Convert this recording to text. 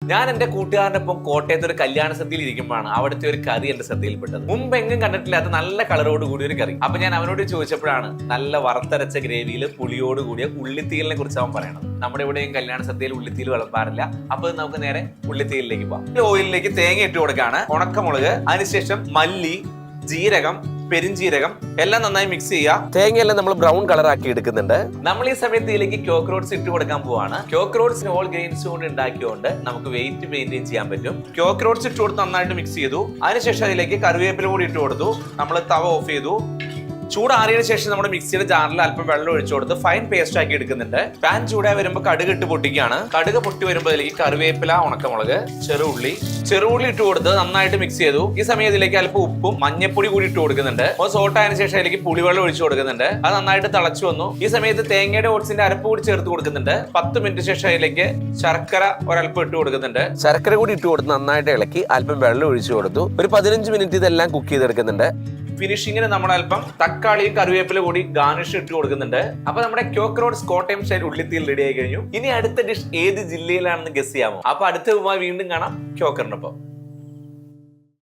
ഞാൻ എന്റെ കൂട്ടുകാരനൊപ്പം കോട്ടയത്ത് ഒരു കല്യാണ സദ്യയിൽ ഇരിക്കുമ്പോഴാണ് അവിടുത്തെ ഒരു കറി എന്റെ ശ്രദ്ധയിൽപ്പെട്ടത്. മുമ്പ് എങ്ങും കണ്ടിട്ടില്ലാത്ത നല്ല കളറോട് കൂടിയ ഒരു കറി. അപ്പൊ ഞാൻ അവനോട് ചോദിച്ചപ്പോഴാണ് നല്ല വറുത്തരച്ച ഗ്രേവിയിൽ പുളിയോട് കൂടിയ ഉള്ളിത്തീലിനെ കുറിച്ച് അവൻ പറയണത്. നമ്മുടെ ഇവിടെയും കല്യാണ സദ്യയിൽ ഉള്ളിത്തീൽ വിളമ്പാറില്ല. അപ്പൊ നമുക്ക് നേരെ ഉള്ളിത്തീലിലേക്ക് പോവാം. ഓയിലിലേക്ക് തേങ്ങ ഇട്ട് കൊടുക്കാണ്, ഉണക്കമുളക്, അതിനുശേഷം മല്ലി, ജീരകം, പെരിഞ്ചീരകം എല്ലാം നന്നായി മിക്സ് ചെയ്യുക. തേങ്ങയെല്ലാം നമ്മൾ ബ്രൗൺ കളർ ആക്കി എടുക്കുന്നുണ്ട്. നമ്മൾ ഈ സമയത്ത് ഇതിലേക്ക് ക്യോക്രോട്സ് ഇട്ട് കൊടുക്കാൻ പോവാണ്. ക്യോക്രോട്സ് ഹോൾ ഗ്രെയിൻസ് കൊണ്ട് ഉണ്ടാക്കിയോണ്ട് നമുക്ക് വെയിറ്റ് മെയിൻറ്റെയിൻ ചെയ്യാൻ പറ്റും. ക്യോക്രോട്സ് ഇട്ട് കൊടുത്ത് നന്നായിട്ട് മിക്സ് ചെയ്തു. അതിനുശേഷം അതിലേക്ക് കറിവേപ്പില കൂടി ഇട്ട് കൊടുത്തു. നമ്മൾ തവ ഓഫ് ചെയ്തു. ചൂടാറിയതിനു ശേഷം നമ്മുടെ മിക്സിയുടെ ജാറിൽ അല്പം വെള്ളം ഒഴിച്ചു കൊടുത്ത് ഫൈൻ പേസ്റ്റ് ആക്കി എടുക്കുന്നുണ്ട്. പാൻ ചൂടായി വരുമ്പോൾ കടുക് ഇട്ട് പൊട്ടിക്കുകയാണ്. കടുക് പൊട്ടി വരുമ്പോൾ അതിലേക്ക് കറിവേപ്പില, ഉണക്കമുളക്, ചെറുള്ളി ഇട്ട് കൊടുത്ത് നന്നായിട്ട് മിക്സ് ചെയ്തു. ഈ സമയം ഇതിലേക്ക് അല്പം ഉപ്പും മഞ്ഞപ്പൊടി കൂടി ഇട്ട് കൊടുക്കുന്നുണ്ട്. അപ്പോൾ സോട്ട് ആയതിനു ശേഷം അതിലേക്ക് പുളിവെള്ളം ഒഴിച്ചു കൊടുക്കുന്നുണ്ട്. അത് നന്നായിട്ട് തിളച്ചു വന്നു. ഈ സമയത്ത് തേങ്ങയുടെ ഓട്സിന്റെ അരപ്പ് കൂടി ചേർത്ത് കൊടുക്കുന്നുണ്ട്. 10 മിനിറ്റ് ശേഷം അതിലേക്ക് ശർക്കര ഒരല്പം ഇട്ട് കൊടുക്കുന്നുണ്ട്. ശർക്കര കൂടി ഇട്ട് കൊടുത്ത് നന്നായിട്ട് ഇളക്കി അല്പം വെള്ളം ഒഴിച്ചു കൊടുത്തു. ഒരു 15 മിനിറ്റ് ഇതെല്ലാം കുക്ക് ചെയ്തെടുക്കുന്നുണ്ട്. ഫിനിഷിങ്ങിന് നമ്മൾ അല്പം തക്കാളിയും കറിവേപ്പില കൂടി ഗാർണിഷ് ഇട്ട് കൊടുക്കുന്നുണ്ട്. അപ്പൊ നമ്മുടെ ക്യോക്രോട്സ് കോട്ടയം സ്റ്റൈൽ ഉള്ളിത്തീൽ റെഡി ആയി കഴിഞ്ഞു. ഇനി അടുത്ത ഡിഷ് ഏത് ജില്ലയിലാണെന്ന് ഗസ് ചെയ്യാമോ? അപ്പൊ അടുത്ത വീണ്ടും കാണാം ക്യോക്കറിനൊപ്പം.